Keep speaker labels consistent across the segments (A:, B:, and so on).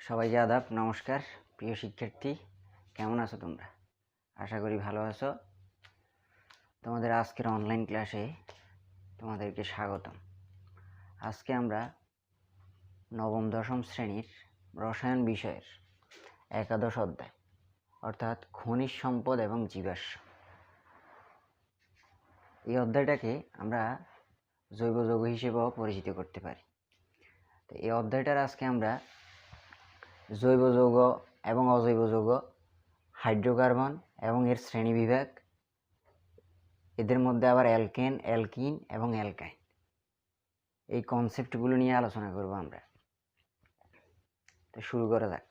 A: সবাইকে আদাব, নমস্কার। প্রিয় শিক্ষার্থী, কেমন আছো তোমরা? আশা করি ভালো আছো। তোমাদের আজকের অনলাইন ক্লাসে তোমাদেরকে স্বাগতম। আজকে আমরা নবম দশম শ্রেণীর রসায়ন বিষয়ের একাদশ অধ্যায় অর্থাৎ খনিজ সম্পদ এবং জীবাশ্ম, এই অধ্যায়টাকে আমরা জৈব যৌগ হিসেবেও পরিচিত করতে পারি। তো এই অধ্যায়টার আজকে আমরা জৈব যৌগ এবং অজৈব যৌগ, হাইড্রোকার্বন এবং এর শ্রেণীবিভাগ, এদের মধ্যে আবার অ্যালকেন, অ্যালকিন এবং অ্যালকাইন, এই কনসেপ্টগুলো নিয়ে আলোচনা করব আমরা। তো শুরু করা যাক।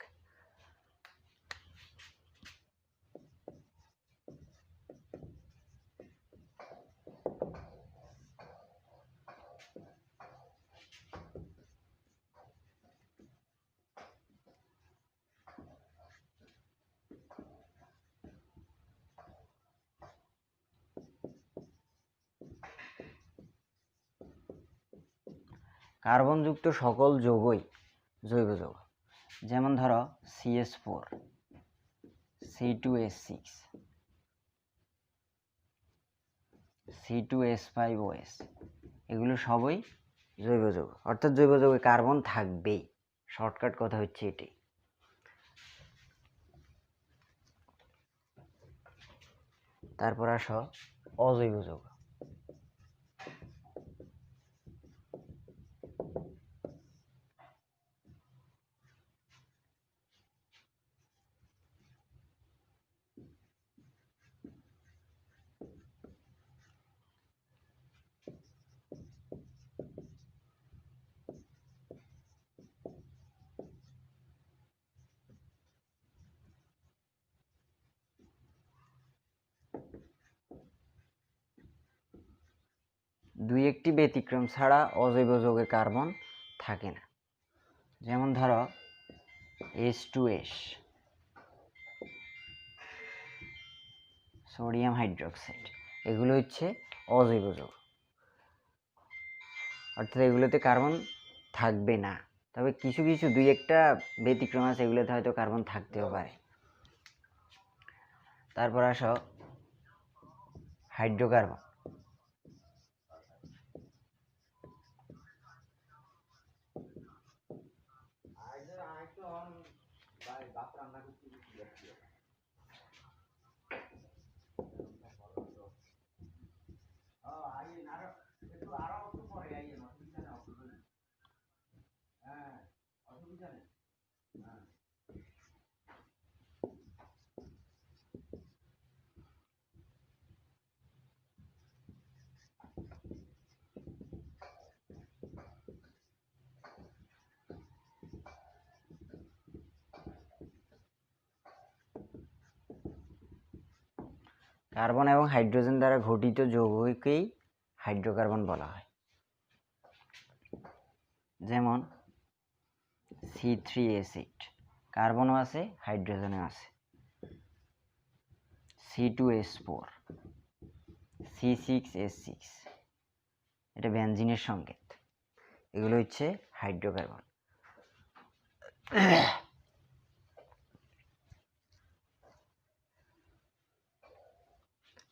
A: কার্বনযুক্ত সকল যৌগই জৈব যৌগ। যেমন ধরো CH4, C2H6, C2H5OS, এগুলো সবই জৈব যৌগ। অর্থাৎ জৈব যৌগে কার্বন থাকবেই, শর্টকাট কথা হচ্ছে এটাই। তারপর আসো অজৈব যৌগ। দুই একটি ব্যতিক্রম ছাড়া অজৈব যৌগে কার্বন থাকে না। যেমন ধরো H2S, সোডিয়াম হাইড্রোক্সাইড, এগুলো হচ্ছে অজৈব যৌগ। অর্থাৎ এগুলোতে কার্বন থাকবে না, তবে কিছু কিছু দুই একটা ব্যতিক্রম আছে, এগুলোতে হয়তো কার্বন থাকতেও পারে। তারপর আসো হাইড্রোকার্বন। কার্বন এবং হাইড্রোজেন দ্বারা গঠিত যৌগকেই হাইড্রোকার্বন বলা হয়। যেমন C3H8, কার্বনও আছে, হাইড্রোজেনও আছে। C2H4, C6H6, এটা বেনজিনের সংকেত। এগুলো হচ্ছে হাইড্রোকার্বন।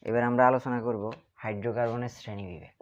A: এবার আমরা আলোচনা করব হাইড্রোকার্বনের শ্রেণীবিভাগ।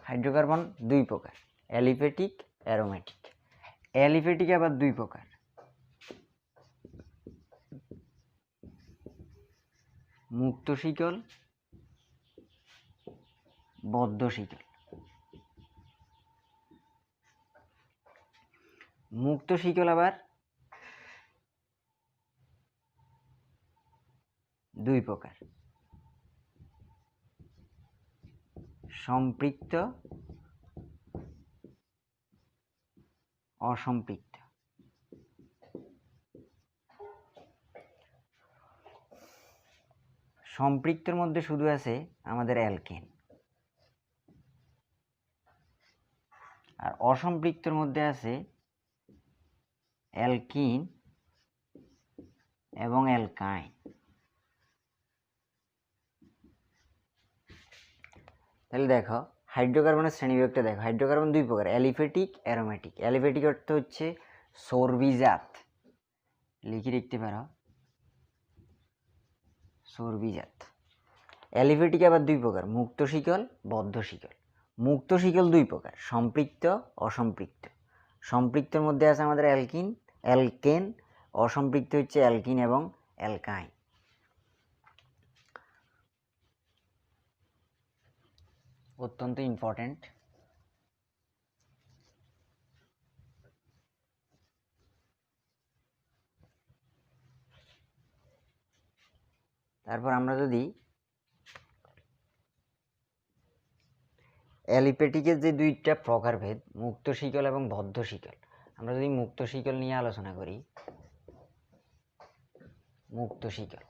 A: হাইড্রোকার্বন দুই প্রকার, অ্যালিফ্যাটিক, অ্যারোমেটিক। অ্যালিফ্যাটিক আবার দুই প্রকার, মুক্ত শিকল, বদ্ধ শিকল। মুক্ত শিকল আবার দুই প্রকার, সম্পৃক্ত, অসম্পৃক্ত। সম্পৃক্তর মধ্যে শুধু আছে আমাদের অ্যালকেন, আর অসম্পৃক্তর মধ্যে আছে অ্যালকিন এবং অ্যালকাইন। তাহলে দেখো হাইড্রোকার্বনের শ্রেণীবিভাগটা দেখো। হাইড্রোকার্বন দুই প্রকার, অ্যালিফেটিক, অ্যারোমেটিক। অ্যালিফেটিক অর্থ হচ্ছে চর্বিজাত, লিখে লিখতে পারো চর্বিজাত। অ্যালিফেটিক আবার দুই প্রকার, মুক্ত শিকল, বদ্ধ শিকল। মুক্ত শিকল দুই প্রকার, সম্পৃক্ত, অসম্পৃক্ত। সম্পৃক্তর মধ্যে আছে আমাদের অ্যালকিন, অ্যালকেন। অসম্পৃক্ত হচ্ছে অ্যালকিন এবং অ্যালকাইন। অত্যন্ত ইম্পর্টেন্ট। তারপর আমরা যদি অ্যালিফেটিকের যে দুইটা প্রকারভেদ, মুক্ত শিকল এবং বদ্ধ শিকল, আমরা যদি মুক্ত শিকল নিয়ে আলোচনা করি, মুক্ত শিকল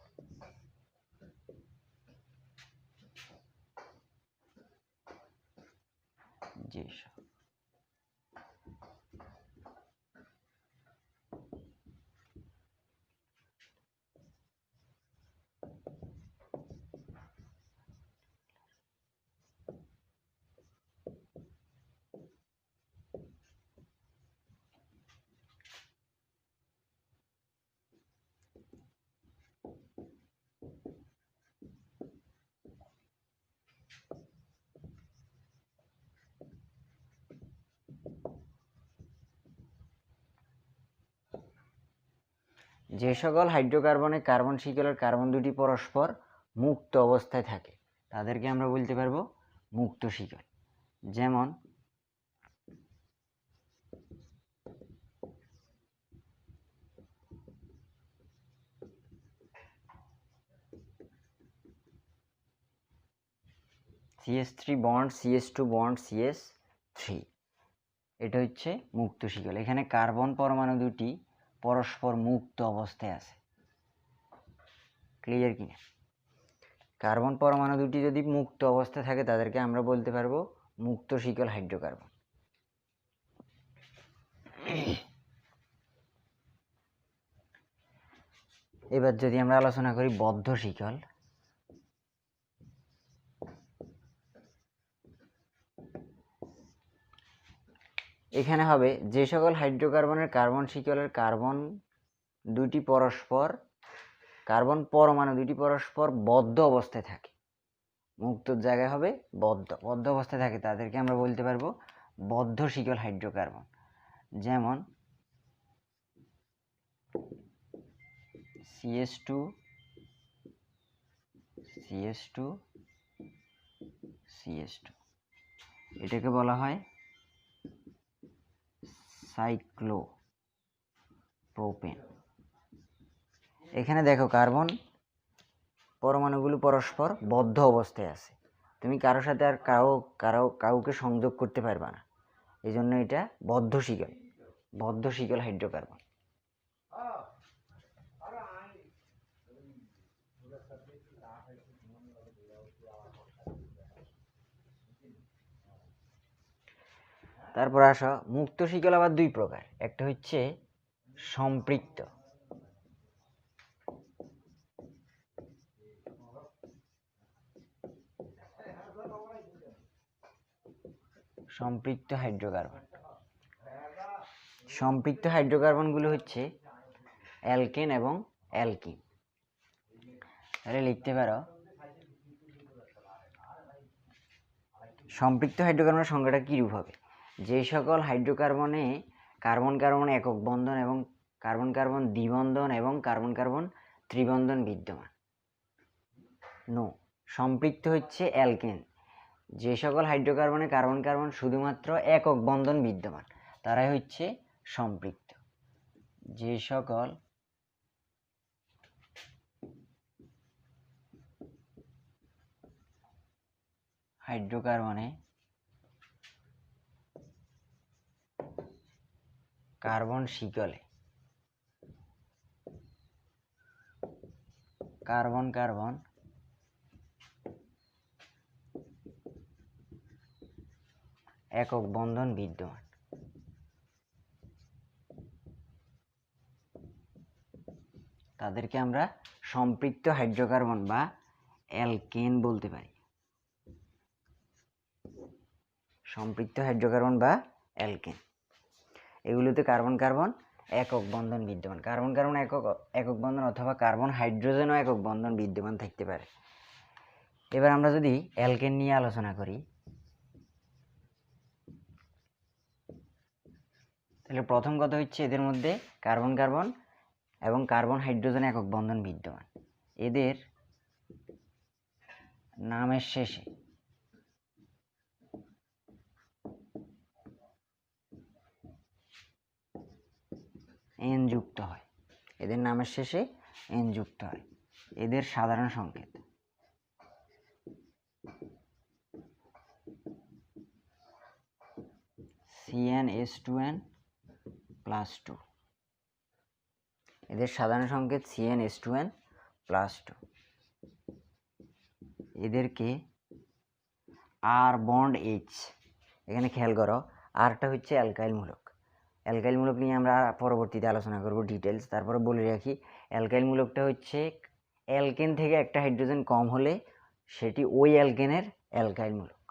A: যে সকল হাইড্রোকার্বনে কার্বন শিকলের কার্বন দুটি পরস্পর মুক্ত অবস্থায় থাকে তাদেরকে আমরা বলতে পারবো মুক্ত শিকল। যেমন CH3 bond CH2 bond CH3, এটা হচ্ছে মুক্ত শিকল। এখানে কার্বন পরমাণু দুটি পরস্পর মুক্ত অবস্থায় আছে। ক্লিয়ার কিনা? কার্বন পরমাণু দুটি যদি মুক্ত অবস্থায় থাকে তাদেরকে আমরা বলতে পারবো মুক্ত শিকল হাইড্রোকার্বন। এবার যদি আমরা আলোচনা করি বদ্ধ শিকল, এখানে হবে যে সকল হাইড্রোকার্বনের কার্বন শিকলের কার্বন দুটি পরস্পর, কার্বন পরমাণু দুটি পরস্পর বদ্ধ অবস্থায় থাকে, মুক্তর জায়গায় হবে বদ্ধ অবস্থায় থাকে, তাদেরকে আমরা বলতে পারবো বদ্ধ শিকল হাইড্রোকার্বন। যেমন CH2 CH2 CH2, এটাকে বলা হয় সাইক্লোপ্রোপেন। এখানে দেখো কার্বন পরমাণুগুলো পরস্পর বদ্ধ অবস্থায় আছে, তুমি কারোর সাথে আর কাউকে সংযোগ করতে পারবে না, এই জন্য এটা বদ্ধ শিকল হাইড্রোকার্বন। তারপর আসো মুক্ত শিকল আবার দুই প্রকার, একটা হচ্ছে সম্পৃক্ত, সম্পৃক্ত হাইড্রোকার্বন। সম্পৃক্ত হাইড্রোকার্বনগুলো হচ্ছে অ্যালকেন এবং অ্যালকিন। তাহলে লিখতে পারো সম্পৃক্ত হাইড্রোকার্বনের সংখ্যাটা কী রূপ হবে? যে সকল হাইড্রোকার্বনে কার্বন কার্বন একক বন্ধন এবং কার্বন কার্বন দ্বিবন্ধন এবং কার্বন কার্বন ত্রিবন্ধন বিদ্যমান। নো, সম্পৃক্ত হচ্ছে অ্যালকেন। যে সকল হাইড্রোকার্বনে কার্বন কার্বন শুধুমাত্র একক বন্ধন বিদ্যমান তারাই হচ্ছে সম্পৃক্ত। যে সকল হাইড্রোকার্বনে কার্বন শিকলে কার্বন কার্বন একক বন্ধন বিদ্যমান, তাদেরকে আমরা সম্পৃক্ত হাইড্রোকার্বন বা অ্যালকেন বলতে পারি। সম্পৃক্ত হাইড্রোকার্বন বা অ্যালকেন, এগুলোতে কার্বন কার্বন একক বন্ধন বিদ্যমান। কার্বন কার্বন একক বন্ধন অথবা কার্বন হাইড্রোজেনও একক বন্ধন বিদ্যমান থাকতে পারে। এবার আমরা যদি অ্যালকেন নিয়ে আলোচনা করি, তাহলে প্রথম কথা হচ্ছে এদের মধ্যে কার্বন কার্বন এবং কার্বন হাইড্রোজেন একক বন্ধন বিদ্যমান। এদের নামের শেষে এন যুক্ত হয়, এদের নামের শেষে এন যুক্ত হয়। এদের সাধারণ সংকেত CnH2n+2। এদের সাধারণ সংকেত CnH2n+2। এদেরকে আর বন্ড এইচ, এখানে খেয়াল করো আরটা হচ্ছে অ্যালকাইল মূলক। অ্যালকাইল মূলক নিয়ে আমরা পরবর্তীতে আলোচনা করব ডিটেলস। তারপরে বলে রাখি অ্যালকাইল মূলকটা হচ্ছে অ্যালকেন থেকে একটা হাইড্রোজেন কম হলে সেটি ওই অ্যালকেনের অ্যালকাইল মূলক।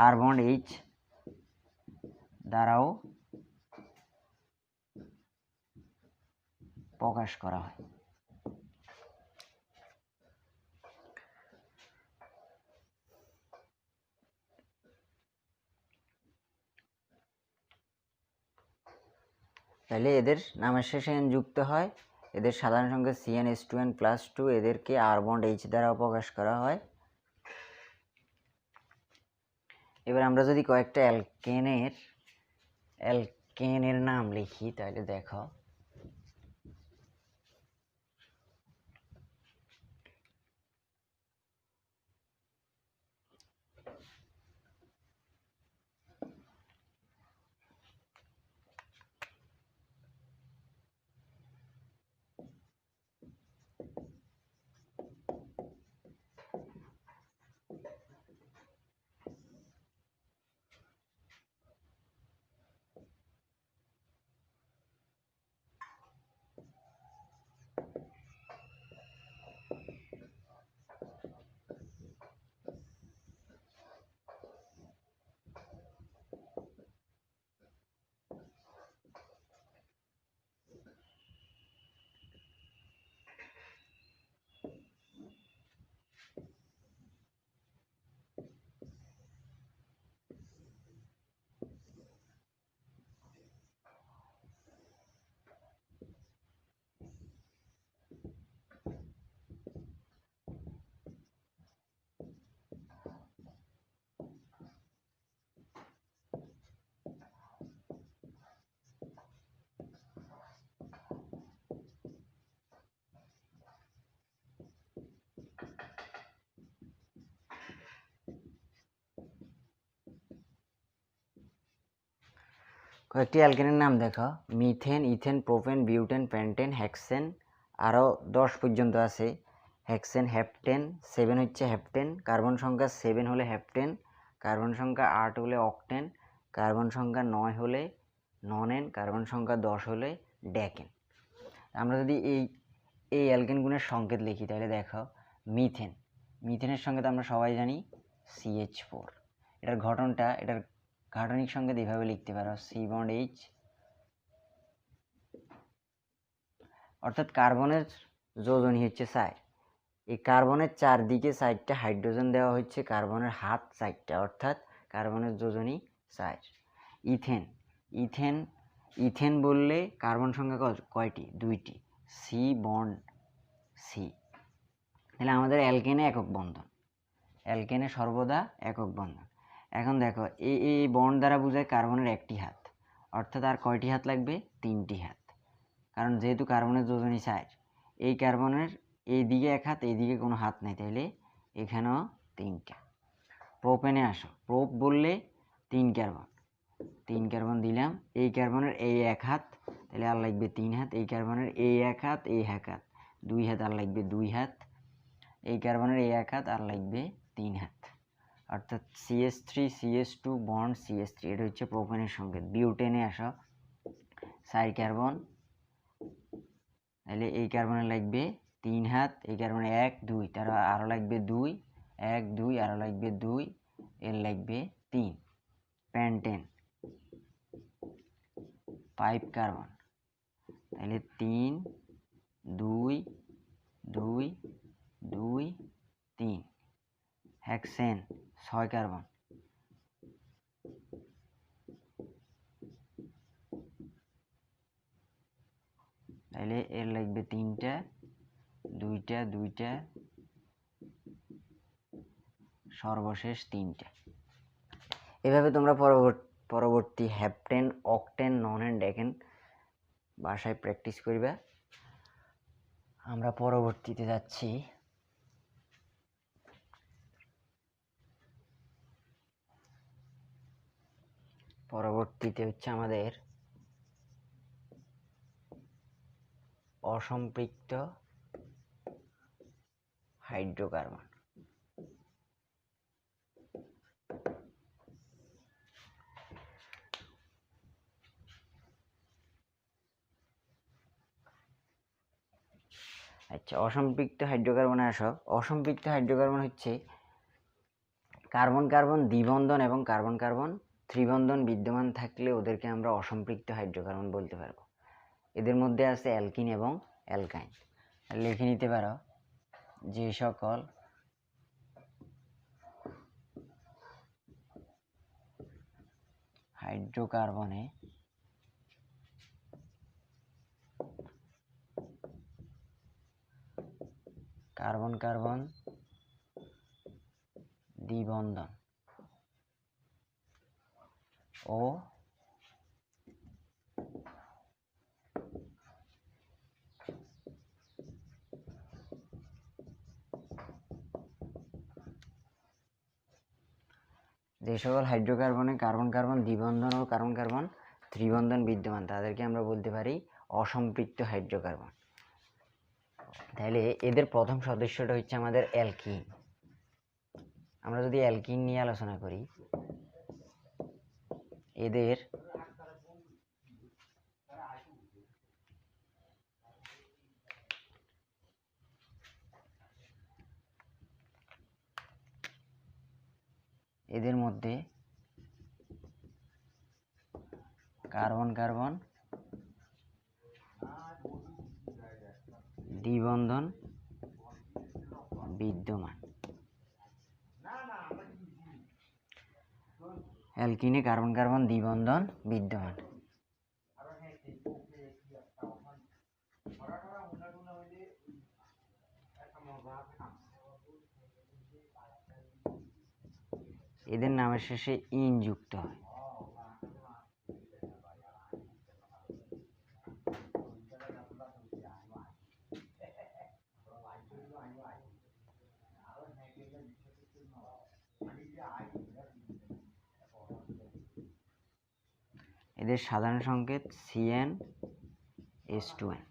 A: আর বন্ড এইচ দ্বারাও প্রকাশ করা হয়। তাহলে এদের নামের শেষে এন যুক্ত হয়, এদের সাধারণ সংখ্যা CnH2n+2, এদেরকে আর বন্ড এইচ দ্বারাও প্রকাশ করা হয়। এবার আমরা যদি কয়েকটা অ্যালকেনের নাম লিখি তাহলে দেখো, কয়েকটি অ্যালকেনের নাম দেখো, methane, ethane, propane, butane, pentane, hexane, আরও 10 পর্যন্ত আছে। হেক্সেন, হেপটেন, 7 হচ্ছে হেপটেন, কার্বন সংখ্যা 7 হলে হেপটেন, কার্বন সংখ্যা 8 হলে অকটেন, কার্বন সংখ্যা 9 হলে ননেন, কার্বন সংখ্যা 10 হলে ডেকেন। আমরা যদি এই অ্যালকেনগুলোর সংকেত লিখি তাহলে দেখো, মিথেন, মিথেনের সংকেত আমরা সবাই জানি CH4। এটার গাঠনিক সংকেত এইভাবে লিখতে পারো, C বন্ড H, অর্থাৎ কার্বনের যোজনী হচ্ছে 4। এই কার্বনের চারদিকে 4টা হাইড্রোজেন দেওয়া হচ্ছে, কার্বনের হাত 4টা, অর্থাৎ কার্বনের যোজনী 4। ইথেন, ইথেন ইথেন বললে কার্বন সংখ্যা কয়টি? 2টি, C বন্ড C। তাহলে আমাদের অ্যালকেনে একক বন্ধন, অ্যালকেনে সর্বদা একক বন্ধন। এখন দেখো এই বন্ড দ্বারা বোঝায় কার্বনের একটি হাত, অর্থাৎ আর কয়টি হাত লাগবে? 3টি হাত। কারণ যেহেতু কার্বনের যোজনী 4, এই কার্বনের এইদিকে 1 হাত, এইদিকে কোনো হাত নেই, তাইলে এখানেও 3টা। প্রোপেনে আসো। প্রোপ বললে 3 কার্বন, 3 কার্বন দিলাম। এই কার্বনের এই 1 হাত, তাহলে আর লাগবে 3 হাত। এই কার্বনের এই 1 হাত, এই 1 হাত, 2 হাত, আর লাগবে 2 হাত। এই কার্বনের এই 1 হাত, আর লাগবে 3 হাত। অর্থাৎ CH3CH2 বন্ড CH3, এটা হচ্ছে প্রোপেনের সংকেত। বিউটেনে আসো। 4 কার্বন, তাহলে এই কার্বনে লাগবে 3 হাত। এই কার্বনে 1 2, তার আরও লাগবে 2, 1 2, আরও লাগবে 2, এর লাগবে 3। পেন্টেন 5 কার্বন, তাহলে 3 2 2 2 3। হেক্সেন 6 কার্বন, তাহলে এর লাগবে 3টা, 2টা 2টা, সর্বশেষ 3টা। এভাবে তোমরা পরবর্তী হেপ্টেন, অক্টেন, নন, ডেকেন বাসায় প্র্যাকটিস করবে। আমরা পরবর্তীতে যাচ্ছি হচ্ছে আমাদের অসম্পৃক্ত হাইড্রোকার্বন। আচ্ছা, অসম্পৃক্ত হাইড্রোকার্বনে আসো। অসম্পৃক্ত হাইড্রোকার্বন হচ্ছে কার্বন কার্বন দ্বিবন্ধন এবং কার্বন কার্বন ত্রিবন্ধন বিদ্যমান থাকলে ওদেরকে আমরা অসম্পৃক্ত হাইড্রোকার্বন বলতে পারবো। এদের মধ্যে আছে অ্যালকিন এবং অ্যালকাইন। লিখে নিতে পারো, যে সকল হাইড্রোকার্বনে কার্বন কার্বন দ্বিবন্ধন ও যে সকল হাইড্রোকার্বনে কার্বন কার্বন দ্বিবন্ধন ও কার্বন কার্বন ত্রিবন্ধন বিদ্যমান তাদেরকে আমরা বলতে পারি অসম্পৃক্ত হাইড্রোকার্বন। তাহলে এদের প্রথম সদস্যটা হচ্ছে আমাদের অ্যালকিন। আমরা যদি অ্যালকিন নিয়ে আলোচনা করি, এদের মধ্যে কার্বন কার্বন দ্বিবন্ধন বিদ্যমান। অ্যালকিনে কার্বন কার্বন দ্বিবন্ধন বিদ্যমান। এদের নামের শেষে ইন যুক্ত হয়। এদের সাধারণ সংকেত CnH2n।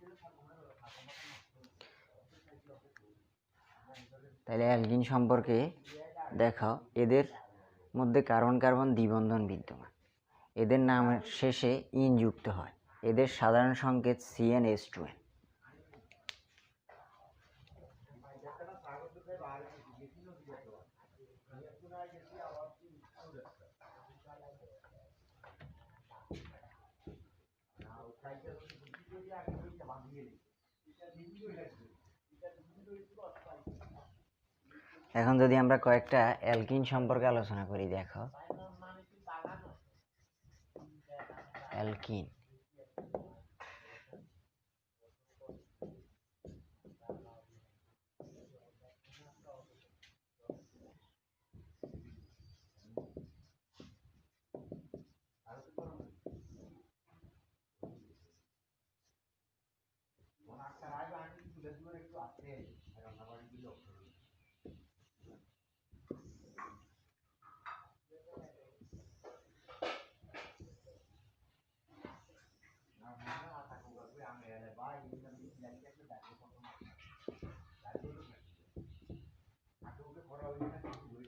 A: তাহলে অ্যালকিন সম্পর্কে দেখো, এদের মধ্যে কার্বন কার্বন দ্বিবন্ধন বিদ্যমান, এদের নামের শেষে ইন যুক্ত হয়, এদের সাধারণ সংকেত CnH2n। এখন যদি আমরা কয়েকটা অ্যালকিন সম্পর্কে আলোচনা করি, দেখো অ্যালকিন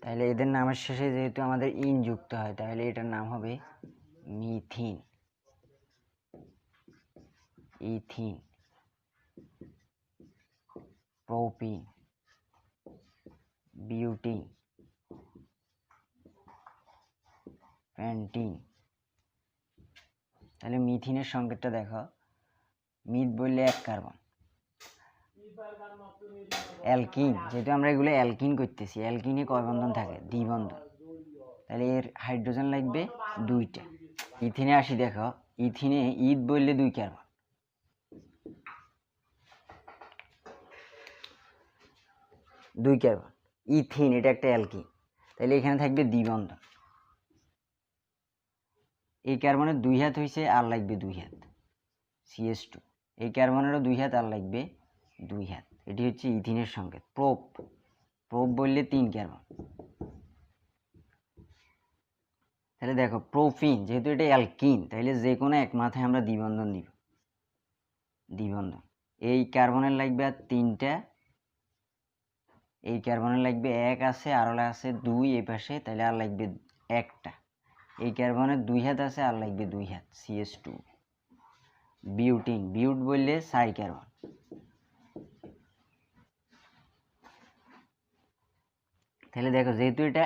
A: তাহলে এদের নামের শেষে যেহেতু আমাদের ইন যুক্ত হয়, তাহলে এটার নাম হবে মিথিন, ইথিন, প্রোপিন, বিউটিন, প্যান্টিন। তাহলে মিথিনের সংকেতটা দেখো, মিথ বললে এক কার্বন, অ্যালকিন, যেহেতু আমরা এগুলো অ্যালকিন করতেছি, অ্যালকিনে কয় বন্ধন থাকে? দ্বিবন্ধন, তাহলে এর হাইড্রোজেন লাগবে দুইটা। ইথিনে আসি, দেখো ইথিনে ইথ বললে দুই কার্বন, দুই কার্বন, ইথিন এটা একটা অ্যালকিন, তাহলে এখানে থাকবে দ্বিবন্ধন। এই কার্বনের দুই হাত হয়েছে, আর লাগবে দুই হাত, CH2। এই কার্বনেরও দুই হাত, আর লাগবে দুই হাত। এটি হচ্ছে ইথিনের সংকেত। প্রোপ, প্রোপ বললে তিন কার্বন। তাহলে দেখো প্রোপিন, যেহেতু এটা অ্যালকিন, তাহলে যে কোনো এক মাথায় আমরা দ্বিবন্ধন দিব, দ্বিবন্ধন। এই কার্বনের লাগবে আর তিনটা, এই কার্বনের লাগবে এক আছে, আর আছে দুই এই পাশে, তাহলে আর লাগবে একটা। এই কার্বনের দুই হাত আছে, আর লাগবে দুই হাত, CH2। বিউটিন, বিউট বললে চার কার্বন। তাহলে দেখো যেহেতু এটা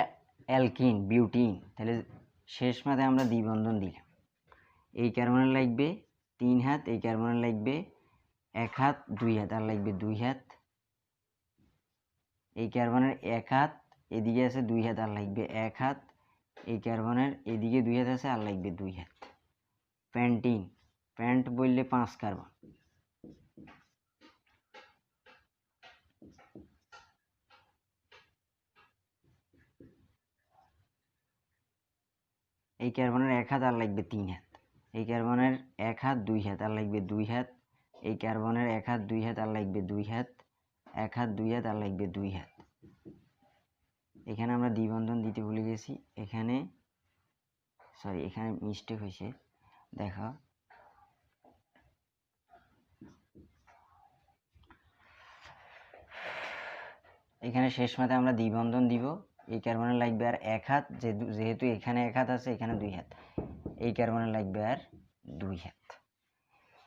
A: অ্যালকিন বিউটিন, তাহলে শেষ মাথায় আমরা দ্বিবন্ধন দিলাম। এই কার্বনের লাগবে তিন হাত, এই কার্বনের লাগবে এক হাত, দুই হাত, আর লাগবে দুই হাত। এই কার্বনের এক হাত, এদিকে আছে দুই হাত, আর লাগবে এক হাত। এই কার্বনের এদিকে দুই হাত আছে, আর লাগবে দুই হাত। প্যান্টিন, প্যান্ট বললে পাঁচ কার্বন। এই কার্বনের এক হাত, আর লাগবে তিন হাত। এই কার্বনের এক হাত, দুই হাত, আর লাগবে দুই হাত। এই কার্বনের এক হাত, দুই হাত, আর লাগবে দুই হাত। এক হাত, দুই হাত, আর লাগবে দুই হাত। এখানে আমরা দ্বিবন্ধন দিতে ভুলে গেছি, এখানে সরি, এখানে মিস্টেক হয়েছে। দেখো এখানে শেষ মাথায় আমরা দ্বিবন্ধন দিব। এই কার্বনের লাগবে আর এক হাত, যেহেতু এখানে এক হাত আছে, এখানে দুই হাত। এই কার্বনের লাগবে আর দুই হাত।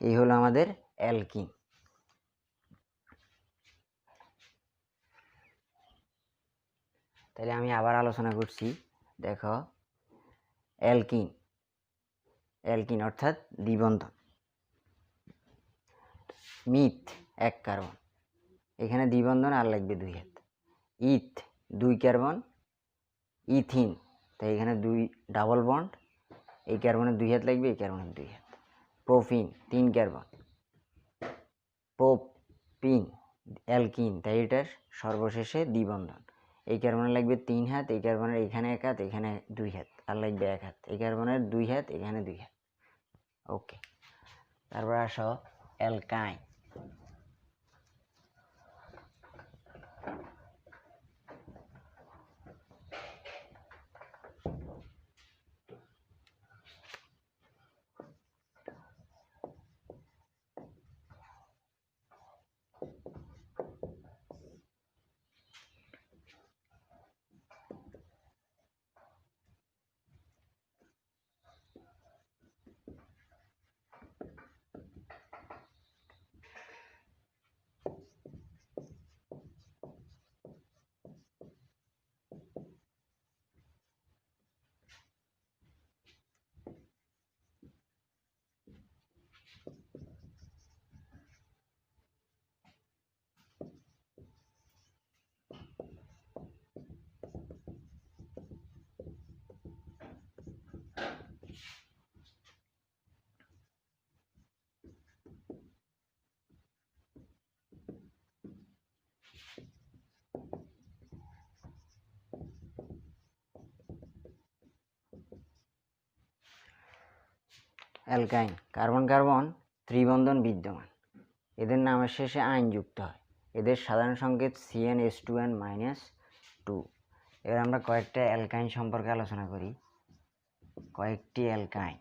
A: এই হলো আমাদের অ্যালকিন। তাহলে আমি আবার আলোচনা করছি। দেখো অ্যালকিন, অ্যালকিন অর্থাৎ দ্বিবন্ধন। মিথ এক কার্বন, এখানে দ্বিবন্ধন, আর লাগবে দুই হাত। ইথ দুই কার্বন, ইথিন, তাই এখানে দুই ডাবল বন্ড। এই কার্বনের দুই হাত লাগবে, এই কার্বনের দুই হাত। প্রোপিন তিন কার্বন, প্রোপিন অ্যালকিন, তাই এটার সর্বশেষে দ্বিবন্ধন। এই কার্বনের লাগবে তিন হাত, এই কার্বনের এখানে এক হাত, এখানে দুই হাত, আর লাগবে এক হাত। এই কার্বনের দুই হাত, এখানে দুই হাত। ওকে, তারপর আসো অ্যালকাইন। অ্যালকাইন কার্বন কার্বন ত্রিবন্ধন বিদ্যমান, এদের নামের শেষে আইন যুক্ত হয়। এদের সাধারণ সংকেত CnH2n-2। এবার আমরা কয়েকটা অ্যালকাইন সম্পর্কে আলোচনা করি। কয়েকটি অ্যালকাইন।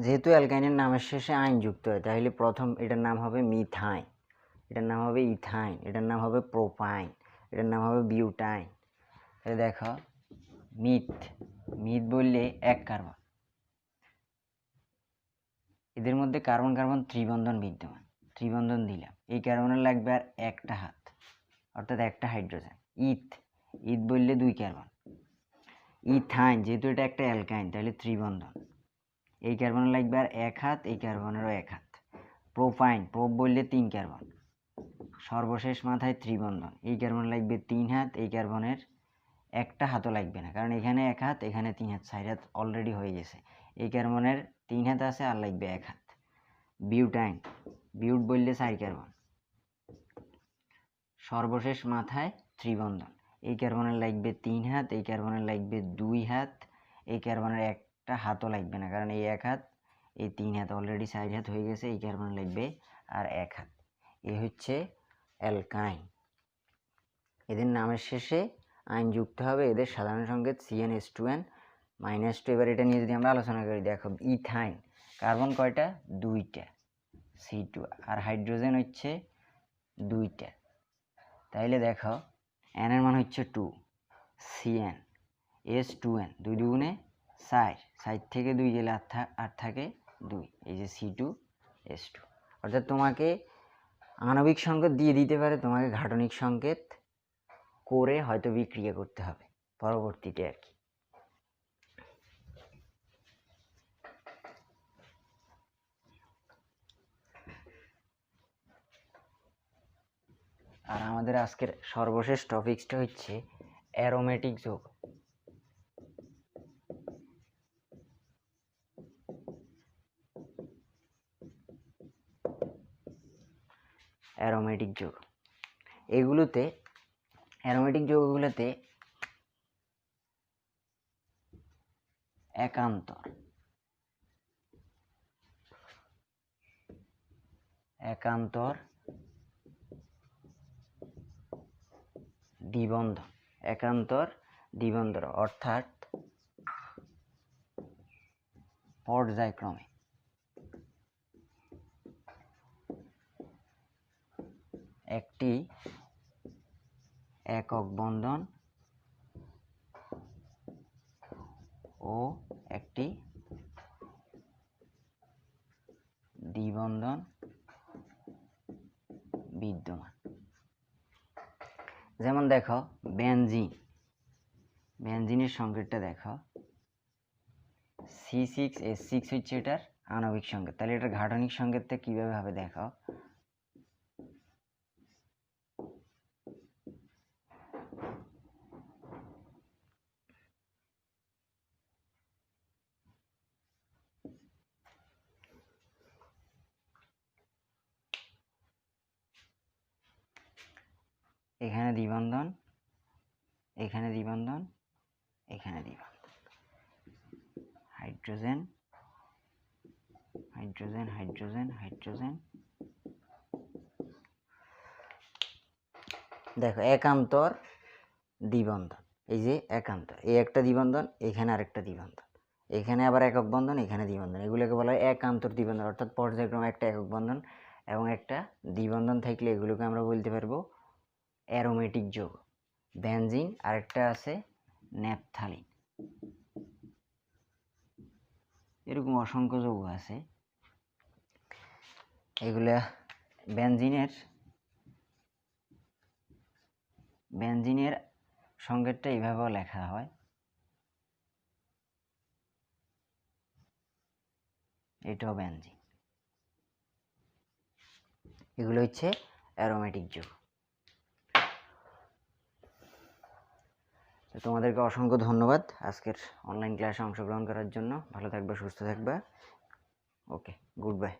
A: যেহেতু অ্যালকাইনের নামের শেষে আইন যুক্ত হয়, তাহলে প্রথম এটার নাম হবে মিথাইন, এটার নাম হবে ইথাইন, এটার নাম হবে প্রোপাইন, এটার নাম হবে বিউটাইন। তাহলে দেখো, মিথ বললে এক কার্বন, এদের মধ্যে কার্বন কার্বন ত্রিবন্ধন বিদ্যমান, ত্রিবন্ধন দিলাম, এই কার্বনের লাগবে আর একটা হাত, অর্থাৎ একটা হাইড্রোজেন। ইথ বললে দুই কার্বন। ইথাইন, যেহেতু এটা একটা অ্যালকাইন, তাহলে ত্রিবন্ধন, এই কার্বনের লাগবে আর এক হাত, এই কার্বনেরও এক হাত। প্রোপাইন, প্রোপ বললে তিন কার্বন, সর্বশেষ মাথায় ত্রিবন্ধন, এই কার্বন লাগবে তিন হাত, এই কার্বনের একটা হাতও লাগবে না, কারণ এখানে এক হাত, এখানে তিন হাত, চার হাত অলরেডি হয়ে গেছে। এই কার্বনের তিন হাত আছে, আর লাগবে এক হাত। বিউটাইন, বিউট বললে চার কার্বন, সর্বশেষ মাথায় ত্রিবন্ধন, এই কার্বনের লাগবে তিন হাত, এই কার্বনের লাগবে দুই হাত, এই কার্বনের একটা হাতও লাগবে না, কারণ এই এক হাত, এই তিন হাত অলরেডি চার হাত হয়ে গেছে, এই কার্বন লাগবে আর এক হাত। এই হচ্ছে অ্যালকাইন। এদের নামের শেষে আইন যুক্ত হবে, এদের সাধারণ সংকেত CnH2n-2। এবার এটা নিয়ে যদি আমরা আলোচনা করি, দেখো ইথাইন, কার্বন কয়টা? দুইটা, C2, আর হাইড্রোজেন হচ্ছে দুইটা। তাইলে দেখো n এর মান হচ্ছে 2, CnH2n, দুই দুগুণে 4, 4 থেকে 2 গেলে আর থাকে 2, এই যে C2H2। অর্থাৎ তোমাকে আণবিক সংকেত দিয়ে দিতে পারে, তোমাকে ঘাটনিক সংকেত করে হয়তো বিক্রিয়া করতে হবে পরবর্তীতে আর কি। আর আমাদের আজকের সর্বশেষ টপিকসটা হচ্ছে অ্যারোমেটিক যৌগ। অ্যারোমেটিক যৌগ, অ্যারোমেটিক যৌগগুলোতে একান্তর দ্বিবন্ধন, অর্থাৎ পর্যায়ক্রমে একটি একক বন্ধন ও একটি দ্বিবন্ধন বিদ্যমান। যেমন দেখো বেনজিনের সংকেতটা দেখো, C6H6 হচ্ছে এটার আণবিক সংকেত। তাহলে এটার ঘাটনিক সংকেতটা কিভাবে হবে দেখো, এখানে দ্বিবন্ধন, এখানে দ্বিবন্ধন, এখানে দ্বিবন্ধন, হাইড্রোজেন হাইড্রোজেন হাইড্রোজেন হাইড্রোজেন। দেখো একান্তর দ্বিবন্ধন, এই যে একান্তর, এই একটা দ্বিবন্ধন, এখানে আরেকটা দ্বিবন্ধন, এখানে আবার একক বন্ধন, এখানে দ্বিবন্ধন, এগুলোকে বলা হয় একান্তর দ্বিবন্ধন। অর্থাৎ পর্যায়ক্রমে একটা একক বন্ধন এবং একটা দ্বিবন্ধন থাকলে এগুলোকে আমরা বলতে পারবো অ্যারোমেটিক যৌগ। বেনজিন, আরেকটা আছে ন্যাপথালিন। এরকম অসংখ্য যৌগ আছে। এগুলা বেনজিনের সংকেতটা এইভাবেও লেখা হয়, এটাও বেনজিন। এগুলো হচ্ছে অ্যারোমেটিক যৌগ। তো তোমাদেরকে অসংখ্য ধন্যবাদ আজকের অনলাইন ক্লাসে অংশগ্রহণ করার জন্য। ভালো থাকবে, সুস্থ থাকবে। ওকে, গুড বাই।